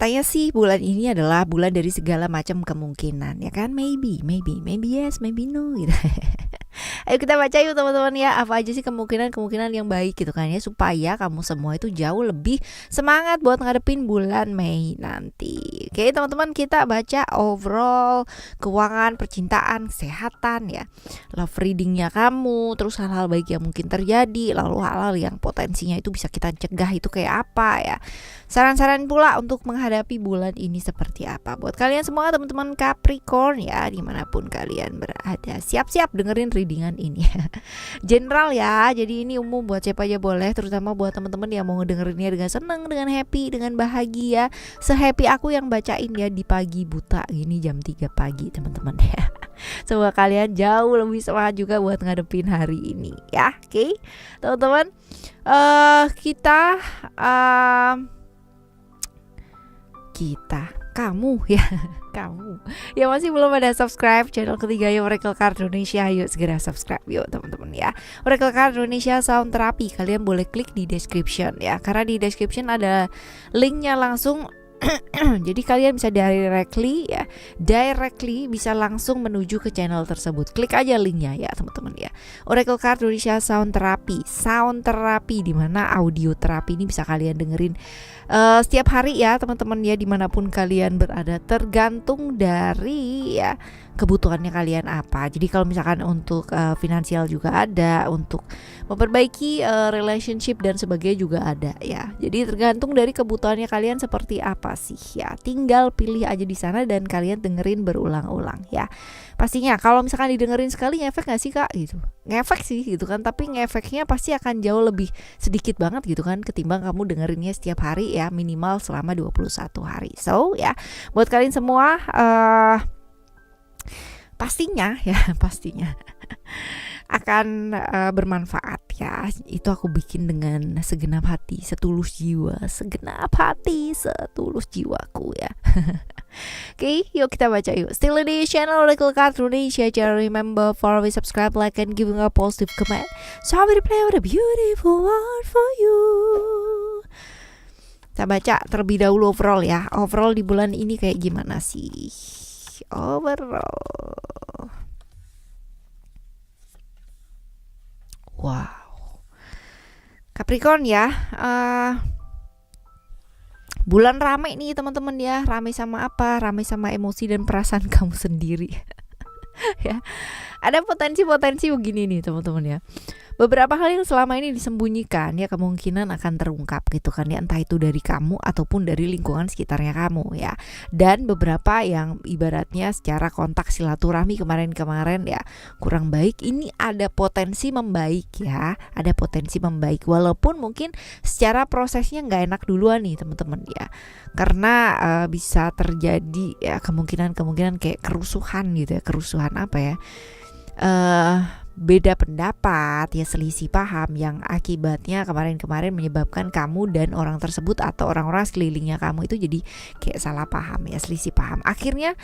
katanya sih bulan ini adalah bulan dari segala macam kemungkinan, ya kan? Maybe yes, maybe no gitu. Ayo kita baca yuk teman-teman ya, apa aja sih kemungkinan yang baik gitu kan ya, supaya kamu semua itu jauh lebih semangat buat ngadepin bulan Mei nanti. Oke teman-teman, kita baca overall keuangan, percintaan, kesehatan ya, love readingnya kamu, terus hal-hal baik yang mungkin terjadi, lalu hal-hal yang potensinya itu bisa kita cegah itu kayak apa ya. Saran-saran pula untuk menghadapi bulan ini seperti apa buat kalian semua teman-teman Capricorn ya, dimanapun kalian berada. Siap-siap dengerin readingan ini. General ya, jadi ini umum buat siapa aja boleh, terutama buat teman-teman yang mau ngedengerinnya dengan seneng, dengan happy, dengan bahagia. Se-happy aku yang bacain ya di pagi buta gini jam 3 pagi teman-teman ya. Semoga kalian jauh lebih semangat juga buat ngadepin hari ini ya. Oke teman-teman, kamu ya kamu yang masih belum ada subscribe channel ketiga ya Oracle Card Indonesia, yuk segera subscribe yuk teman-teman ya. Oracle Card Indonesia Sound Therapy, kalian boleh klik di description ya, karena di description ada linknya langsung. Jadi kalian bisa directly bisa langsung menuju ke channel tersebut. Klik aja linknya ya teman-teman ya. Oracle Card Indonesia Sound Therapy, di mana audio terapi ini bisa kalian dengerin setiap hari ya teman-teman ya, dimanapun kalian berada, tergantung dari ya kebutuhannya kalian apa. Jadi kalau misalkan untuk finansial juga ada, untuk memperbaiki relationship dan sebagainya juga ada ya. Jadi tergantung dari kebutuhannya kalian seperti apa sih ya. Tinggal pilih aja di sana dan kalian dengerin berulang-ulang ya. Pastinya kalau misalkan didengerin sekali ngefek gak sih kak gitu? Ngefek sih gitu kan, tapi ngefeknya pasti akan jauh lebih sedikit banget gitu kan, ketimbang kamu dengerinnya setiap hari ya, minimal selama 21 hari. So ya buat kalian semua pastinya akan bermanfaat ya. Itu aku bikin dengan segenap hati, setulus jiwaku ya. Oke, yuk kita baca yuk. Still di channel Oracle Card Indonesia. Jangan remember follow, subscribe, like, and giving a positive comment. So I will play with a beautiful one for you. Kita baca terlebih dahulu overall ya. Overall di bulan ini kayak gimana sih? Overall. Wow. Capricorn ya. Bulan rame nih teman-teman ya. Rame sama apa? Rame sama emosi dan perasaan kamu sendiri. Ya. Ada potensi-potensi begini nih teman-teman ya. Beberapa hal yang selama ini disembunyikan ya kemungkinan akan terungkap gitu kan ya, entah itu dari kamu ataupun dari lingkungan sekitarnya kamu ya. Dan beberapa yang ibaratnya secara kontak silaturahmi kemarin ya kurang baik, ini ada potensi membaik ya, ada potensi membaik walaupun mungkin secara prosesnya nggak enak duluan nih teman-teman ya, karena bisa terjadi ya kemungkinan kayak kerusuhan gitu ya, kerusuhan apa ya, beda pendapat ya, selisih paham yang akibatnya kemarin menyebabkan kamu dan orang tersebut atau orang-orang sekelilingnya kamu itu jadi kayak salah paham ya, selisih paham. Akhirnya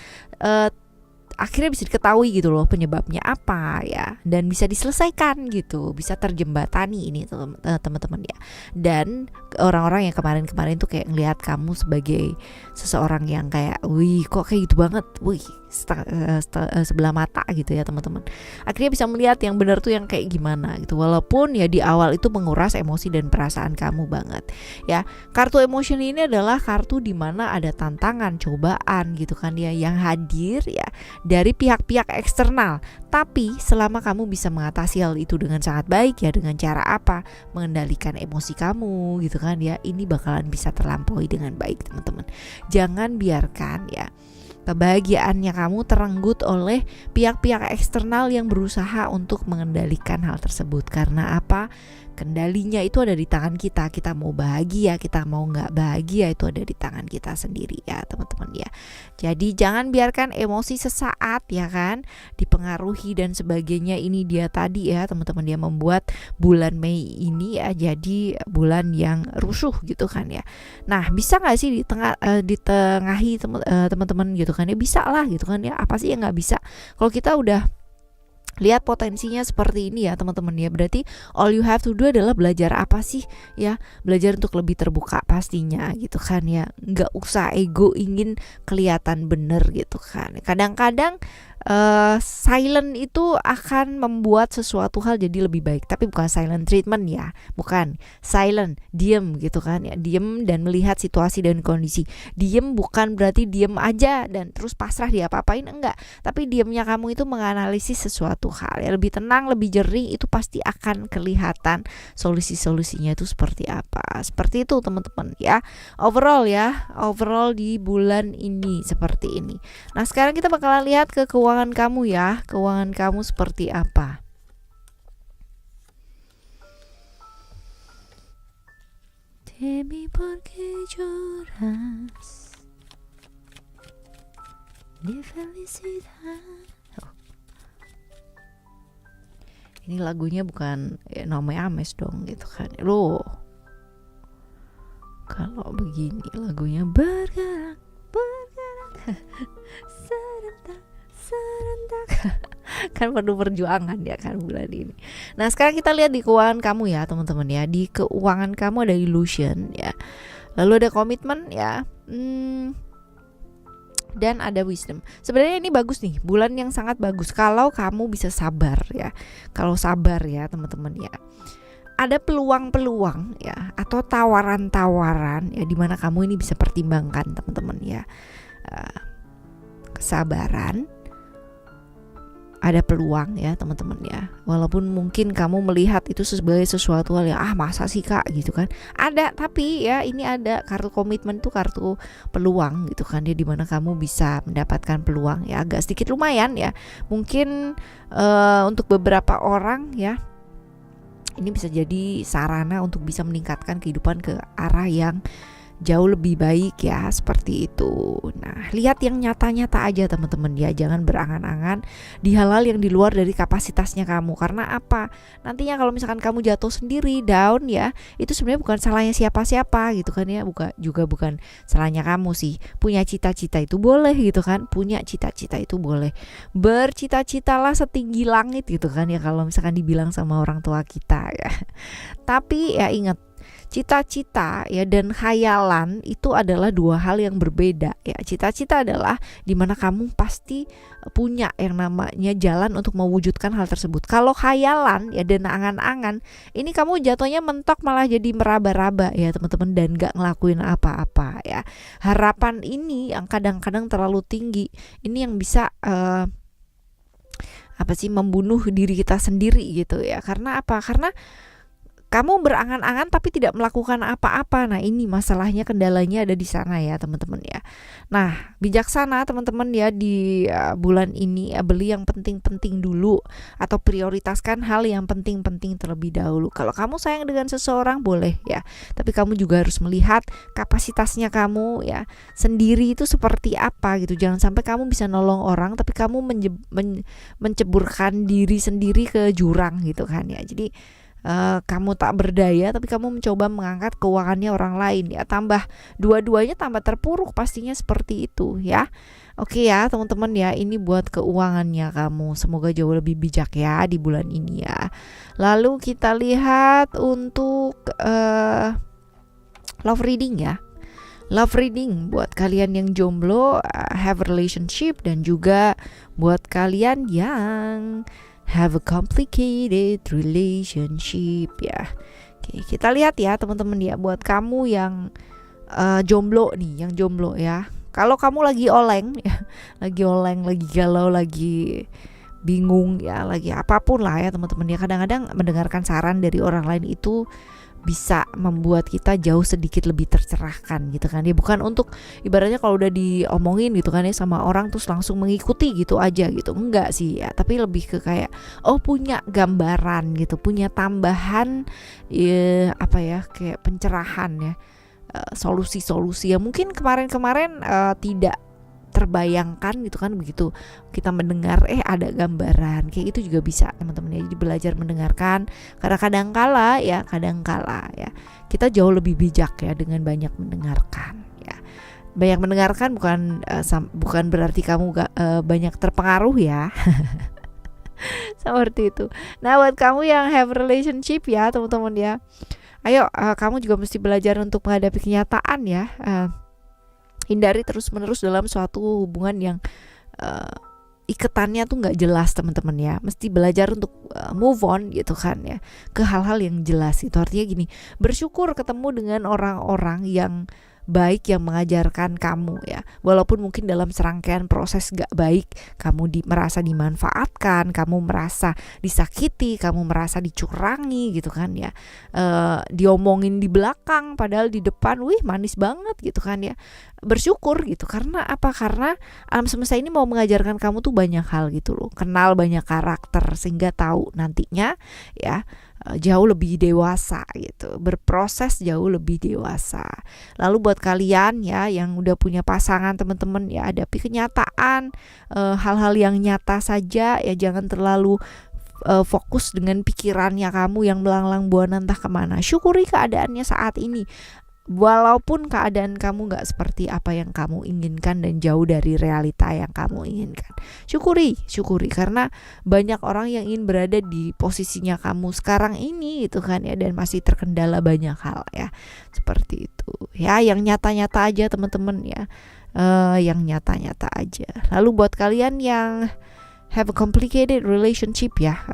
bisa diketahui gitu loh penyebabnya apa ya, dan bisa diselesaikan gitu, bisa terjembatani ini teman-teman ya. Dan orang-orang yang kemarin tuh kayak ngelihat kamu sebagai seseorang yang kayak wih kok kayak gitu banget, wih sebelah mata gitu ya teman-teman. Akhirnya bisa melihat yang benar tuh yang kayak gimana gitu, walaupun ya di awal itu menguras emosi dan perasaan kamu banget ya. Kartu emotion ini adalah kartu dimana ada tantangan, cobaan gitu kan ya, yang hadir ya dari pihak-pihak eksternal. Tapi selama kamu bisa mengatasi hal itu dengan sangat baik ya, dengan cara apa? Mengendalikan emosi kamu gitu kan ya, ini bakalan bisa terlampaui dengan baik teman-teman. Jangan biarkan ya kebahagiaannya kamu terenggut oleh pihak-pihak eksternal yang berusaha untuk mengendalikan hal tersebut. Karena apa? Kendalinya itu ada di tangan kita. Kita mau bahagia, kita mau gak bahagia, itu ada di tangan kita sendiri ya teman-teman ya. Jadi jangan biarkan emosi sesaat ya kan dipengaruhi dan sebagainya. Ini dia tadi ya teman-teman, dia membuat bulan Mei ini ya jadi bulan yang rusuh gitu kan ya. Nah bisa gak sih ditengahi teman-teman gitu kan ya? Bisa lah gitu kan ya. Apa sih yang gak bisa? Kalau kita udah Lihat potensinya seperti ini ya teman-teman ya. Berarti all you have to do adalah belajar apa sih ya, belajar untuk lebih terbuka pastinya gitu kan ya. Nggak usah ego ingin kelihatan bener gitu kan. Kadang-kadang silent itu akan membuat sesuatu hal jadi lebih baik, tapi bukan silent treatment ya, bukan silent, diem gitu kan ya, diem dan melihat situasi dan kondisi. Diem bukan berarti diem aja dan terus pasrah diapa-apain, enggak, tapi diemnya kamu itu menganalisis sesuatu hal ya, lebih tenang, lebih jernih, itu pasti akan kelihatan solusi-solusinya itu seperti apa. Seperti itu teman-teman ya, overall di bulan ini seperti ini. Nah sekarang kita bakalan lihat ke keuangan kamu ya, keuangan kamu seperti apa. Demi porque lloras de felicidad. Ini lagunya bukan ya, namanya Ames dong gitu kan. Loh, kalau begini lagunya bergerak serentak kan perlu perjuangan ya kan bulan ini. Nah sekarang kita lihat di keuangan kamu ya teman-teman ya. Di keuangan kamu ada illusion ya, lalu ada komitmen ya, dan ada wisdom. Sebenarnya ini bagus nih, bulan yang sangat bagus kalau kamu bisa sabar ya. Kalau sabar ya teman-teman ya, ada peluang-peluang ya, atau tawaran-tawaran ya, dimana kamu ini bisa pertimbangkan teman-teman ya. Kesabaran, ada peluang ya teman-teman ya. Walaupun mungkin kamu melihat itu sebagai sesuatu hal yang masa sih kak gitu kan, ada, tapi ya ini ada kartu komitmen tuh, kartu peluang gitu kan ya, dimana kamu bisa mendapatkan peluang ya, agak sedikit lumayan ya. Mungkin untuk beberapa orang ya, ini bisa jadi sarana untuk bisa meningkatkan kehidupan ke arah yang jauh lebih baik ya, seperti itu. Nah, lihat yang nyata-nyata aja teman-teman ya, jangan berangan-angan di hal-hal yang di luar dari kapasitasnya kamu. Karena apa? Nantinya kalau misalkan kamu jatuh sendiri, down ya, itu sebenarnya bukan salahnya siapa-siapa gitu kan ya, bukan salahnya kamu sih. Punya cita-cita itu boleh gitu kan, punya cita-cita itu boleh. Bercita-citalah setinggi langit gitu kan ya, kalau misalkan dibilang sama orang tua kita ya. Tapi ya ingat, cita-cita ya dan khayalan itu adalah dua hal yang berbeda ya. Cita-cita adalah dimana kamu pasti punya yang namanya jalan untuk mewujudkan hal tersebut. Kalau khayalan ya dan angan-angan, ini kamu jatuhnya mentok malah jadi meraba-raba ya teman-teman, dan gak ngelakuin apa-apa ya. Harapan ini yang kadang-kadang terlalu tinggi, ini yang bisa membunuh diri kita sendiri gitu ya. Karena apa? Karena kamu berangan-angan tapi tidak melakukan apa-apa. Nah ini masalahnya, kendalanya ada di sana ya teman-teman ya. Nah bijaksana teman-teman ya, di bulan ini beli yang penting-penting dulu, atau prioritaskan hal yang penting-penting terlebih dahulu. Kalau kamu sayang dengan seseorang boleh ya, tapi kamu juga harus melihat kapasitasnya kamu ya sendiri itu seperti apa gitu. Jangan sampai kamu bisa nolong orang tapi kamu menceburkan diri sendiri ke jurang gitu kan ya. Jadi kamu tak berdaya tapi kamu mencoba mengangkat keuangannya orang lain ya, tambah dua-duanya tambah terpuruk pastinya, seperti itu ya. Oke ya teman-teman ya, ini buat keuangannya kamu, semoga jauh lebih bijak ya di bulan ini ya. Lalu kita lihat untuk love reading ya. Love reading buat kalian yang jomblo, have a relationship, dan juga buat kalian yang have a complicated relationship ya. Oke, kita lihat ya teman-teman ya, buat kamu yang jomblo nih, yang jomblo ya. Kalau kamu lagi oleng ya, lagi galau, lagi bingung ya, lagi apapun lah ya teman-teman ya. Kadang-kadang mendengarkan saran dari orang lain itu bisa membuat kita jauh sedikit lebih tercerahkan gitu kan ya. Bukan untuk ibaratnya kalau udah diomongin gitu kan ya sama orang terus langsung mengikuti gitu aja gitu, enggak sih ya, tapi lebih ke kayak punya gambaran gitu, punya tambahan kayak pencerahan ya, solusi-solusi yang mungkin kemarin-kemarin tidak terbayangkan gitu kan. Begitu kita mendengar ada gambaran kayak gitu juga bisa teman-teman ya. Jadi belajar mendengarkan, karena kadang-kala ya kita jauh lebih bijak ya dengan banyak mendengarkan ya. Banyak mendengarkan bukan berarti kamu banyak terpengaruh ya. Seperti itu. Nah, buat kamu yang have relationship ya teman-teman ya, ayo kamu juga mesti belajar untuk menghadapi kenyataan ya. Hindari terus-menerus dalam suatu hubungan yang iketannya tuh nggak jelas teman-teman ya. Mesti belajar untuk move on gitu kan ya, ke hal-hal yang jelas. Itu artinya gini, bersyukur ketemu dengan orang-orang yang baik, yang mengajarkan kamu ya, walaupun mungkin dalam serangkaian proses gak baik, kamu merasa dimanfaatkan, kamu merasa disakiti, kamu merasa dicurangi gitu kan ya, diomongin di belakang padahal di depan wih manis banget gitu kan ya. Bersyukur gitu, karena apa? Karena alam semesta ini mau mengajarkan kamu tuh banyak hal gitu loh, kenal banyak karakter sehingga tahu nantinya ya jauh lebih dewasa gitu, berproses jauh lebih dewasa. Lalu buat kalian ya yang udah punya pasangan teman-teman ya, hadapi kenyataan, hal-hal yang nyata saja ya, jangan terlalu fokus dengan pikirannya kamu yang melanglang buana entah kemana. Syukuri keadaannya saat ini, walaupun keadaan kamu gak seperti apa yang kamu inginkan dan jauh dari realita yang kamu inginkan. Syukuri karena banyak orang yang ingin berada di posisinya kamu sekarang ini gitu kan ya, dan masih terkendala banyak hal ya, seperti itu ya. Yang nyata-nyata aja teman-teman ya, yang nyata-nyata aja. Lalu buat kalian yang have a complicated relationship ya,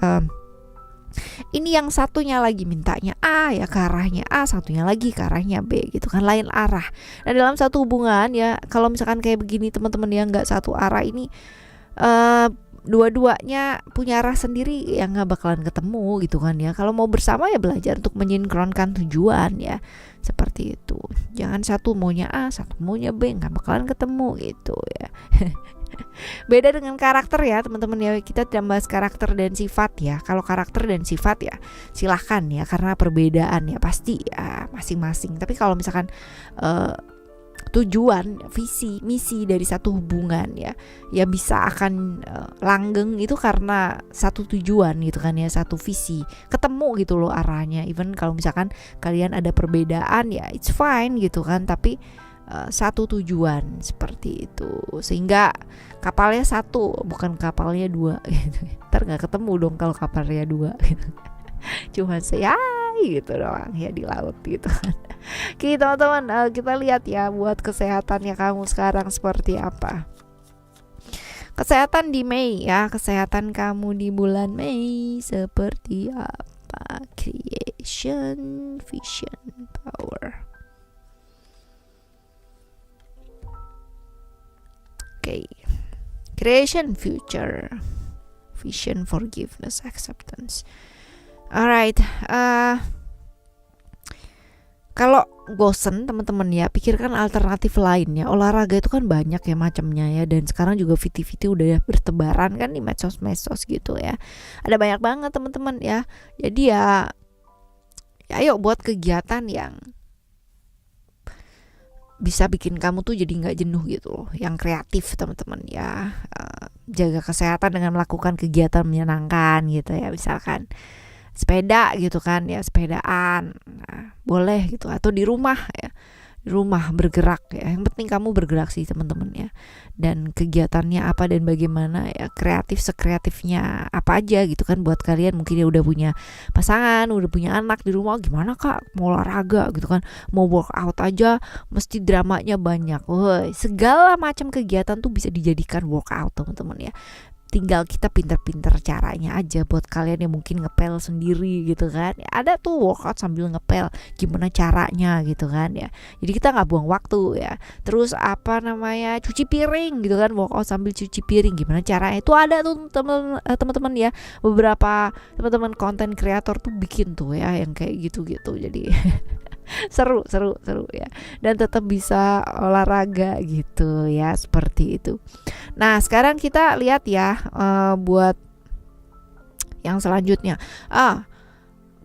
ini yang satunya lagi mintanya A ya ke arahnya A, satunya lagi ke arahnya B gitu kan, lain arah. Nah dalam satu hubungan ya, kalau misalkan kayak begini teman-teman ya, nggak satu arah ini, dua-duanya punya arah sendiri yang nggak bakalan ketemu gitu kan ya. Kalau mau bersama ya belajar untuk menyinkronkan tujuan ya, seperti itu. Jangan satu maunya A, satu maunya B, nggak bakalan ketemu gitu ya. Beda dengan karakter ya teman-teman ya, kita tidak bahas karakter dan sifat ya. Kalau karakter dan sifat ya silahkan ya, karena perbedaan ya pasti ya masing-masing. Tapi kalau misalkan tujuan, visi, misi dari satu hubungan ya, ya bisa akan langgeng itu karena satu tujuan gitu kan ya, satu visi, ketemu gitu loh arahnya. Even kalau misalkan kalian ada perbedaan ya it's fine gitu kan, tapi satu tujuan seperti itu, sehingga kapalnya satu bukan kapalnya dua gitu. Ntar nggak ketemu dong kalau kapalnya dua gitu. Cuma sayai gitu doang ya di laut gitu kan. Oke teman-teman, kita lihat ya buat kesehatannya kamu sekarang seperti apa. Kesehatan di Mei ya, kesehatan kamu di bulan Mei seperti apa? Creation, vision, power. Okay. Creation, future, vision, forgiveness, acceptance. Alright. Kalau bosen teman-teman ya, pikirkan alternatif lainnya. Olahraga itu kan banyak ya macamnya ya, dan sekarang juga VT-VT udah bertebaran kan di medsos-medsos gitu ya. Ada banyak banget teman-teman ya. Jadi ya ayo buat kegiatan yang bisa bikin kamu tuh jadi nggak jenuh gitu loh, yang kreatif teman-teman ya. Jaga kesehatan dengan melakukan kegiatan menyenangkan gitu ya, misalkan sepeda gitu kan ya, sepedaan, nah, boleh gitu, atau di rumah ya, di rumah bergerak ya. Yang penting kamu bergerak sih teman-teman ya, dan kegiatannya apa dan bagaimana ya, kreatif sekreatifnya apa aja gitu kan. Buat kalian mungkin ya udah punya pasangan, udah punya anak di rumah, gimana kak mau olahraga gitu kan, mau workout aja mesti dramanya banyak. Woi, segala macam kegiatan tuh bisa dijadikan workout teman-teman ya. Tinggal kita pinter-pinter caranya aja. Buat kalian yang mungkin ngepel sendiri gitu kan ya, ada tuh workout sambil ngepel, gimana caranya gitu kan ya. Jadi kita gak buang waktu ya. Terus apa namanya, cuci piring gitu kan, workout sambil cuci piring, gimana caranya. Itu ada tuh teman-teman ya, beberapa teman-teman konten kreator tuh bikin tuh ya yang kayak gitu-gitu. Jadi seru ya, dan tetap bisa olahraga gitu ya, seperti itu. Nah sekarang kita lihat ya, buat yang selanjutnya,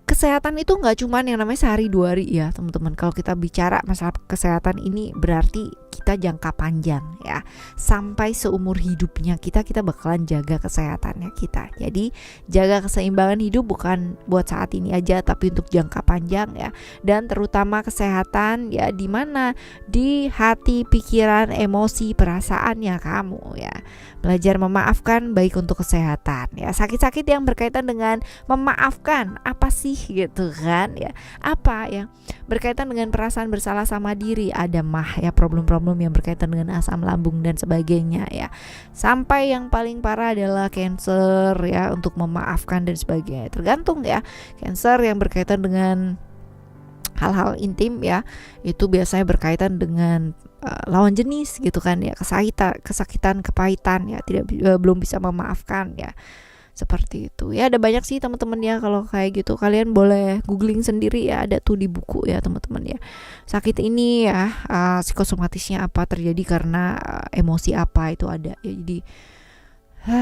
kesehatan itu nggak cuman yang namanya sehari 2 hari ya teman-teman. Kalau kita bicara masalah kesehatan ini berarti kita jangka panjang ya. Sampai seumur hidupnya kita bakalan jaga kesehatannya kita. Jadi jaga keseimbangan hidup bukan buat saat ini aja, tapi untuk jangka panjang ya. Dan terutama kesehatan ya, di mana? Di hati, pikiran, emosi, perasaannya kamu ya. Belajar memaafkan baik untuk kesehatan ya. Sakit-sakit yang berkaitan dengan memaafkan apa sih gitu kan ya. Apa ya? Berkaitan dengan perasaan bersalah sama diri, ada mah ya, problem-problem yang berkaitan dengan asam lambung dan sebagainya ya. Sampai yang paling parah adalah cancer ya, untuk memaafkan dan sebagainya. Tergantung ya. Cancer yang berkaitan dengan hal-hal intim ya, itu biasanya berkaitan dengan lawan jenis gitu kan ya, kesakitan, kepahitan ya, belum bisa memaafkan ya. Seperti itu ya. Ada banyak sih teman-teman ya, kalau kayak gitu kalian boleh googling sendiri ya, ada tuh di buku ya teman-teman ya. Sakit ini ya, psikosomatisnya apa, terjadi karena emosi apa, itu ada ya. Jadi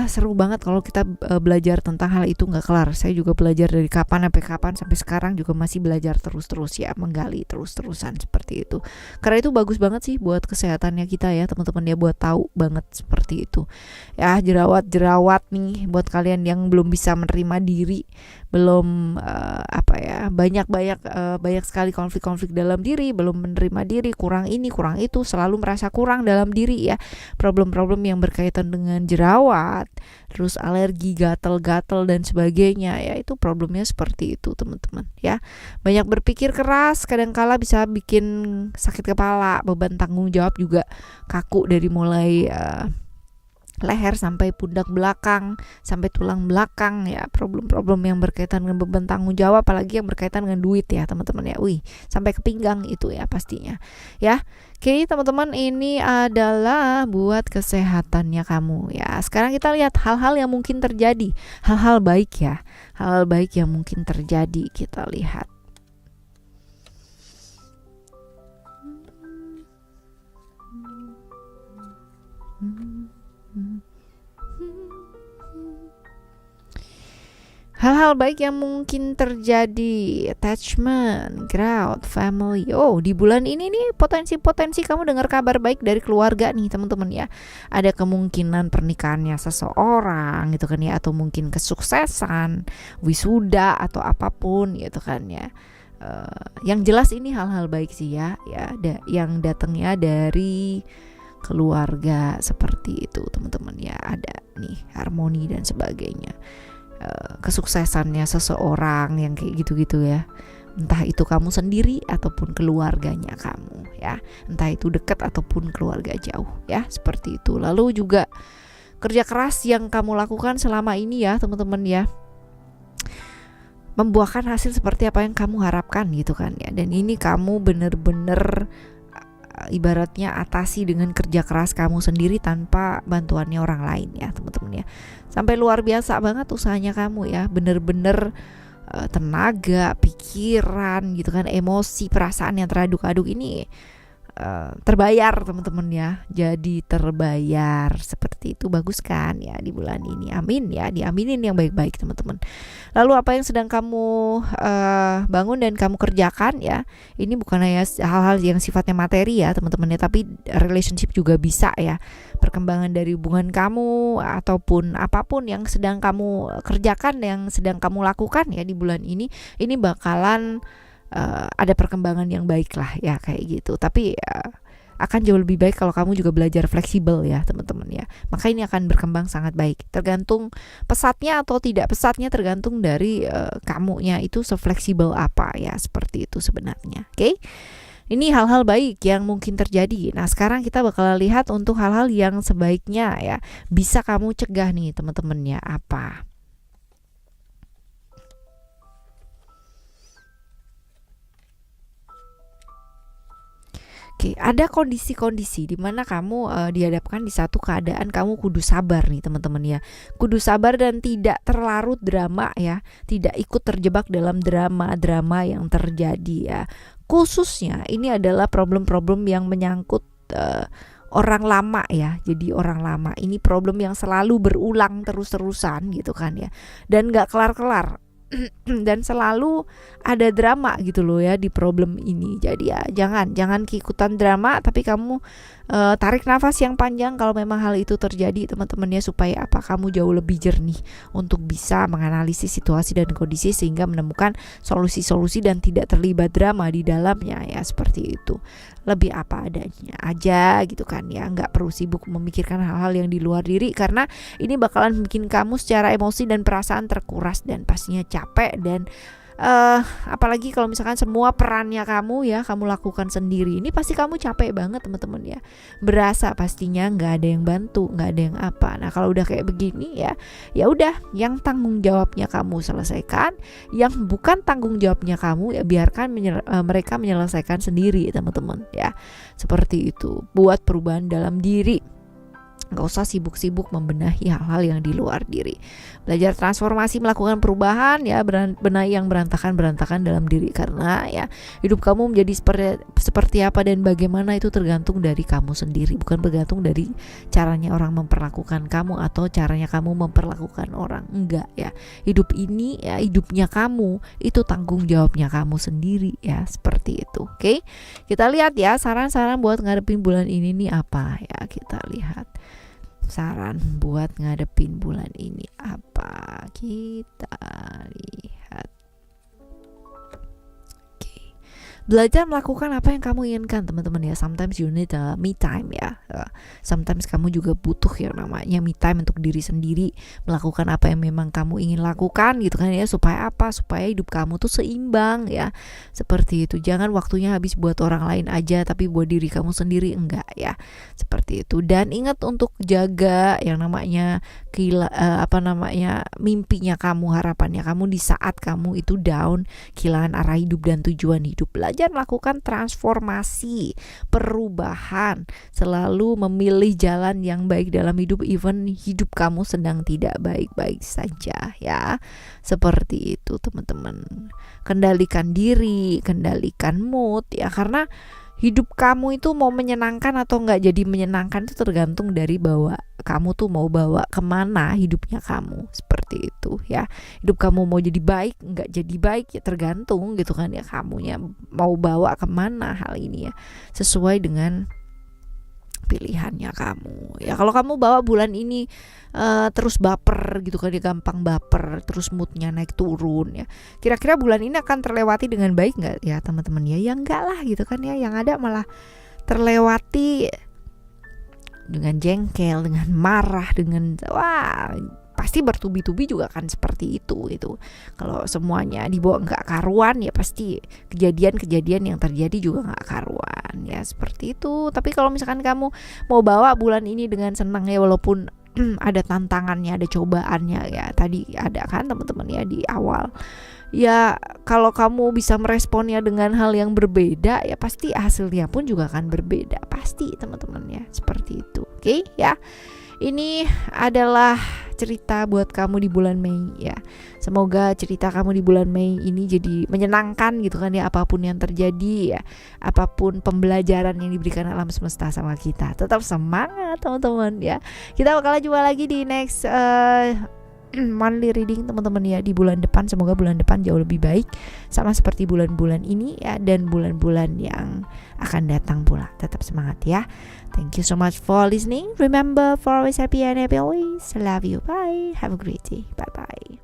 seru banget kalau kita belajar tentang hal itu, nggak kelar. Saya juga belajar dari kapan sampai sekarang juga masih belajar terus ya, menggali terus-terusan seperti itu. Karena itu bagus banget sih buat kesehatannya kita ya teman-teman ya, buat tahu banget seperti itu ya. Jerawat nih buat kalian yang belum bisa menerima diri, belum banyak sekali konflik dalam diri, belum menerima diri, kurang ini kurang itu, selalu merasa kurang dalam diri ya. Problem-problem yang berkaitan dengan jerawat, terus alergi, gatal-gatal dan sebagainya ya, itu problemnya seperti itu teman-teman ya. Banyak berpikir keras kadangkala bisa bikin sakit kepala, beban tanggung jawab juga kaku dari mulai leher sampai pundak belakang, sampai tulang belakang ya. Problem-problem yang berkaitan dengan beban tanggung jawab, apalagi yang berkaitan dengan duit ya teman-teman ya. Sampai ke pinggang itu ya pastinya ya. Oke teman-teman, ini adalah buat kesehatannya kamu ya. Sekarang kita lihat hal-hal yang mungkin terjadi, hal-hal baik ya, hal-hal baik yang mungkin terjadi. Kita lihat. Hal-hal baik yang mungkin terjadi, attachment, growth, family. Di bulan ini nih potensi kamu dengar kabar baik dari keluarga nih teman-teman ya. Ada kemungkinan pernikahannya seseorang gitu kan ya, atau mungkin kesuksesan, wisuda atau apapun gitu kan ya. Yang jelas ini hal-hal baik sih ya, yang datangnya dari keluarga seperti itu teman-teman ya. Ada nih harmoni dan sebagainya. Kesuksesannya seseorang yang kayak gitu-gitu ya, entah itu kamu sendiri ataupun keluarganya kamu ya, entah itu dekat ataupun keluarga jauh ya, seperti itu. Lalu juga kerja keras yang kamu lakukan selama ini ya teman-teman ya, membuahkan hasil seperti apa yang kamu harapkan gitu kan ya. Dan ini kamu bener-bener ibaratnya atasi dengan kerja keras kamu sendiri tanpa bantuannya orang lain ya teman-teman ya. Sampai luar biasa banget usahanya kamu ya, bener-bener tenaga, pikiran gitu kan, emosi, perasaan yang teraduk-aduk ini terbayar teman-teman ya. Jadi terbayar seperti itu, bagus kan ya di bulan ini. Amin ya, diaminin yang baik-baik teman-teman. Lalu apa yang sedang kamu bangun dan kamu kerjakan ya, ini bukan hanya hal-hal yang sifatnya materi ya teman-teman ya, tapi relationship juga bisa ya. Perkembangan dari hubungan kamu ataupun apapun yang sedang kamu kerjakan, yang sedang kamu lakukan ya di bulan ini bakalan ada perkembangan yang baik lah ya kayak gitu. Tapi akan jauh lebih baik kalau kamu juga belajar fleksibel ya teman-teman ya. Maka ini akan berkembang sangat baik. Tergantung pesatnya atau tidak pesatnya, tergantung dari kamunya itu sefleksibel apa ya, seperti itu sebenarnya. Oke? Ini hal-hal baik yang mungkin terjadi. Nah sekarang kita bakal lihat untuk hal-hal yang sebaiknya ya bisa kamu cegah nih teman-teman ya. Apa? Oke, ada kondisi-kondisi di mana kamu dihadapkan di satu keadaan kamu kudu sabar nih teman-teman ya. Kudu sabar dan tidak terlarut drama ya. Tidak ikut terjebak dalam drama-drama yang terjadi ya. Khususnya ini adalah problem-problem yang menyangkut orang lama ya. Jadi orang lama ini problem yang selalu berulang terus-terusan gitu kan ya. Dan gak kelar-kelar. Dan selalu ada drama gitu loh ya di problem ini. Jadi ya jangan keikutan drama, tapi kamu Tarik nafas yang panjang kalau memang hal itu terjadi teman-teman ya, supaya apa, kamu jauh lebih jernih untuk bisa menganalisis situasi dan kondisi sehingga menemukan solusi-solusi dan tidak terlibat drama di dalamnya ya, seperti itu. Lebih apa adanya aja gitu kan ya, nggak perlu sibuk memikirkan hal-hal yang di luar diri, karena ini bakalan bikin kamu secara emosi dan perasaan terkuras dan pastinya capek. Dan apalagi kalau misalkan semua perannya kamu ya kamu lakukan sendiri, ini pasti kamu capek banget teman-teman ya, berasa pastinya nggak ada yang bantu, nggak ada yang apa. Nah kalau udah kayak begini ya, ya udah, yang tanggung jawabnya kamu selesaikan, yang bukan tanggung jawabnya kamu ya biarkan mereka menyelesaikan sendiri teman-teman ya, seperti itu. Buat perubahan dalam diri, nggak usah sibuk-sibuk membenahi hal-hal yang di luar diri. Belajar transformasi, melakukan perubahan ya, benahi yang berantakan dalam diri, karena ya hidup kamu menjadi seperti apa dan bagaimana itu tergantung dari kamu sendiri, bukan bergantung dari caranya orang memperlakukan kamu atau caranya kamu memperlakukan orang. Enggak ya, hidup ini ya hidupnya kamu, itu tanggung jawabnya kamu sendiri ya, seperti itu. Oke, kita lihat ya saran-saran buat ngadepin bulan ini nih apa ya, kita lihat saran buat ngadepin bulan ini apa, kita lihat. Belajar melakukan apa yang kamu inginkan teman-teman ya. Sometimes you need a me time ya. Sometimes kamu juga butuh yang namanya me time untuk diri sendiri, melakukan apa yang memang kamu ingin lakukan gitu kan ya. Supaya apa? Supaya hidup kamu tuh seimbang ya. Seperti itu. Jangan waktunya habis buat orang lain aja tapi buat diri kamu sendiri, enggak ya. Seperti itu. Dan ingat untuk jaga yang namanya mimpinya kamu, harapannya kamu di saat kamu itu down, kehilangan arah hidup dan tujuan hidup. Belajar melakukan transformasi, perubahan, selalu memilih jalan yang baik dalam hidup even hidup kamu sedang tidak baik-baik saja ya. Seperti itu teman-teman. Kendalikan diri, kendalikan mood ya, karena hidup kamu itu mau menyenangkan atau nggak jadi menyenangkan itu tergantung dari bahwa kamu tuh mau bawa kemana hidupnya kamu, seperti itu ya. Hidup kamu mau jadi baik nggak jadi baik ya tergantung gitu kan ya, kamunya mau bawa kemana hal ini ya, sesuai dengan pilihannya kamu ya. Kalau kamu bawa bulan ini terus baper gitu kan ya, gampang baper, terus moodnya naik turun ya, kira-kira bulan ini akan terlewati dengan baik nggak ya teman-teman ya? Ya enggak lah gitu kan ya, yang ada malah terlewati dengan jengkel, dengan marah, dengan wah pasti bertubi-tubi juga kan seperti itu gitu. Kalau semuanya dibawa nggak karuan ya pasti kejadian-kejadian yang terjadi juga nggak karuan ya, seperti itu. Tapi kalau misalkan kamu mau bawa bulan ini dengan senang ya, walaupun ada tantangannya, ada cobaannya ya, tadi ada kan teman-teman ya di awal ya, kalau kamu bisa meresponnya dengan hal yang berbeda ya pasti hasilnya pun juga akan berbeda pasti teman-teman ya, seperti itu. Oke ya, ini adalah cerita buat kamu di bulan Mei ya. Semoga cerita kamu di bulan Mei ini jadi menyenangkan gitu kan ya, apapun yang terjadi ya, apapun pembelajaran yang diberikan alam semesta sama kita. Tetap semangat teman-teman ya. Kita bakal jumpa lagi di next monthly reading teman-teman ya di bulan depan. Semoga bulan depan jauh lebih baik sama seperti bulan-bulan ini ya, dan bulan-bulan yang akan datang pula. Tetap semangat ya. Thank you so much for listening. Remember, for always happy and happy always. Love you. Bye. Have a great day. Bye bye.